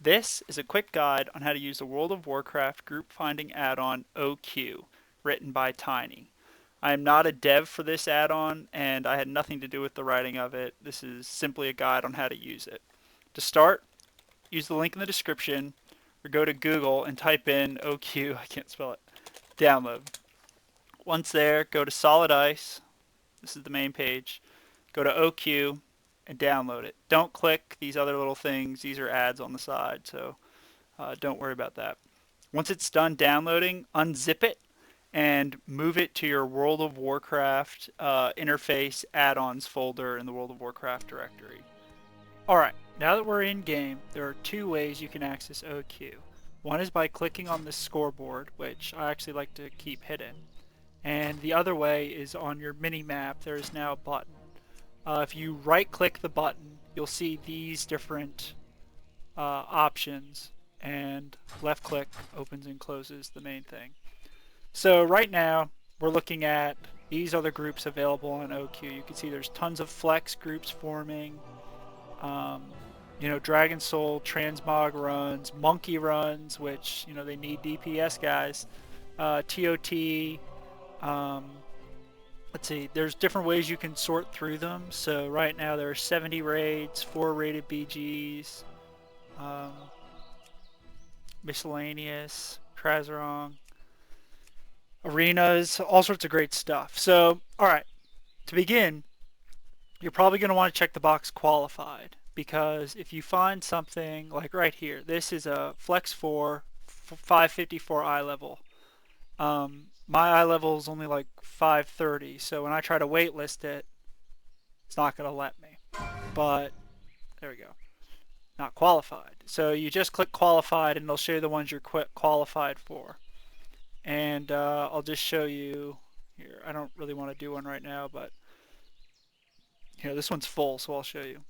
This is a quick guide on how to use the World of Warcraft group finding add-on oQueue, written by Tiny. I am not a dev for this add-on, and I had nothing to do with the writing of it. This is simply a guide on how to use it. To start, use the link in the description, or go to Google and type in oQueue, I can't spell it, download. Once there, go to Solid Ice. This is the main page. Go to oQueue and download it. Don't click these other little things. These are ads on the side, so don't worry about that. Once it's done downloading, unzip it and move it to your World of Warcraft interface add-ons folder in the World of Warcraft directory. Alright, now that we're in game, there are two ways you can access oQueue. One is by clicking on this scoreboard, which I actually like to keep hidden. And the other way is on your mini-map, there is now a button. If you right-click the button, you'll see these different options, and left-click opens and closes the main thing. So right now, we're looking at these other groups available on oQueue. You can see there's tons of flex groups forming, Dragon Soul, Transmog runs, Monkey runs, which, they need DPS guys, TOT, let's see, there's different ways you can sort through them. So right now there are 70 raids, 4 rated BGs, miscellaneous, Trazerong, arenas, all sorts of great stuff. So, alright, to begin, you're probably going to want to check the box qualified, because if you find something like right here, this is a Flex 4 554 eye level. My eye level is only like 530, so when I try to waitlist it, it's not going to let me. But, there we go. Not qualified. So you just click qualified and it'll show you the ones you're qualified for. And I'll just show you here. I don't really want to do one right now, but here, this one's full, so I'll show you.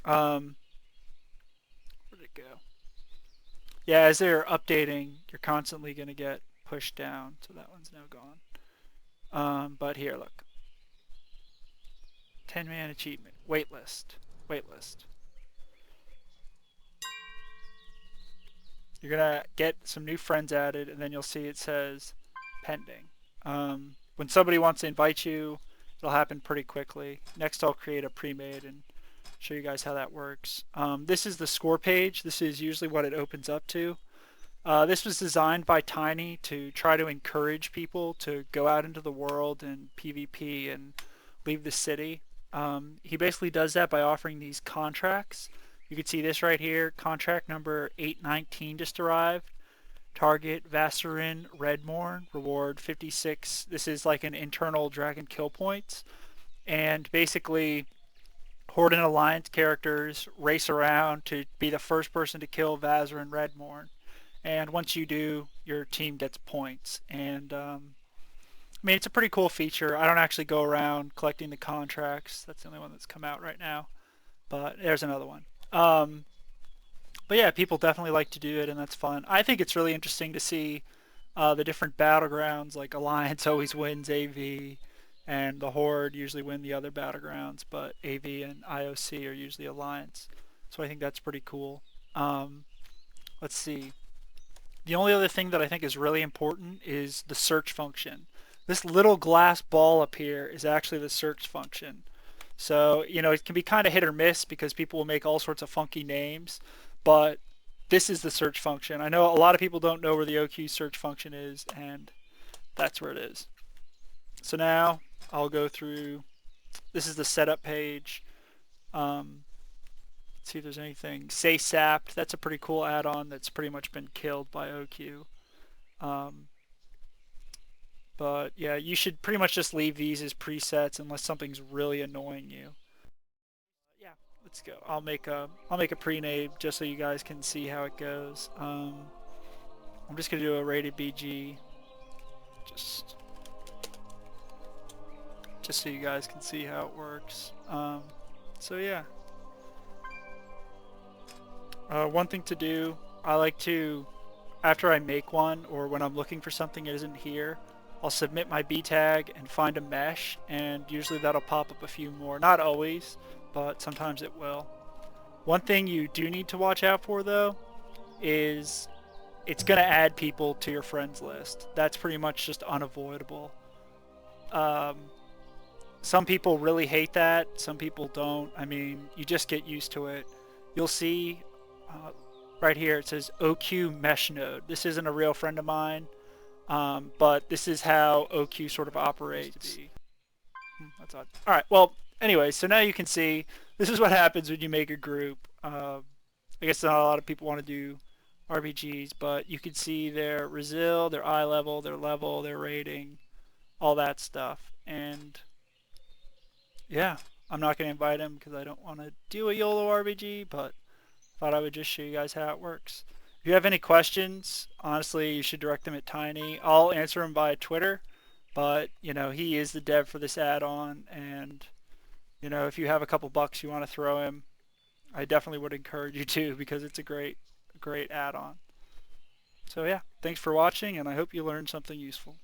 Where'd it go? Yeah, as they're updating, you're constantly going to get pushed down, so that one's now gone. But here, look. 10-man achievement. Waitlist. Waitlist. You're going to get some new friends added, and then you'll see it says pending. When somebody wants to invite you, it'll happen pretty quickly. Next, I'll create a pre-made and show you guys how that works. This is the score page. This is usually what it opens up to. This was designed by Tiny to try to encourage people to go out into the world and PvP and leave the city. He basically does that by offering these contracts. You can see this right here, contract number 819 just arrived. Target Vasserin Redmorn, reward 56. This is like an internal dragon kill points. And basically, Horde and Alliance characters race around to be the first person to kill Vasserin Redmorn. And once you do, your team gets points. And I mean, it's a pretty cool feature. I don't actually go around collecting the contracts. That's the only one that's come out right now. But there's another one. But yeah, people definitely like to do it, and that's fun. I think it's really interesting to see the different battlegrounds. Like Alliance always wins AV, and the Horde usually win the other battlegrounds, but AV and IOC are usually Alliance. So I think that's pretty cool. Let's see. The only other thing that I think is really important is the search function. This little glass ball up here is actually the search function. So, it can be kind of hit or miss because people will make all sorts of funky names, but this is the search function. I know a lot of people don't know where the oQueue search function is, and that's where it is. So now I'll go through, this is the setup page. Let's see if there's anything. Say Sapped, that's a pretty cool add-on that's pretty much been killed by oQueue. But yeah, you should pretty much just leave these as presets unless something's really annoying you. Yeah, let's go. I'll make a pre-name just so you guys can see how it goes. I'm just gonna do a rated BG, just so you guys can see how it works. So yeah. One thing to do, I like to, after I make one or when I'm looking for something that isn't here, I'll submit my B tag and find a mesh, and usually that'll pop up a few more. Not always, but sometimes it will. One thing you do need to watch out for though is it's going to add people to your friends list. That's pretty much just unavoidable. Um, some people really hate that. Some people don't. I mean, you just get used to it. You'll see uh, right here it says oQueue mesh node. This isn't a real friend of mine, but this is how oQueue sort of operates. That's odd. All right. Well, anyway, so now you can see this is what happens when you make a group. I guess not a lot of people want to do RPGs, but you can see their resil, their eye level, their rating, all that stuff. And yeah, I'm not going to invite them because I don't want to do a YOLO RPG, but thought I would just show you guys how it works. If you have any questions, honestly, you should direct them at Tiny. I'll answer them via Twitter, but you know, he is the dev for this add-on, and you know, if you have a couple bucks you want to throw him, I definitely would encourage you to, because it's a great add-on. So yeah, thanks for watching, and I hope you learned something useful.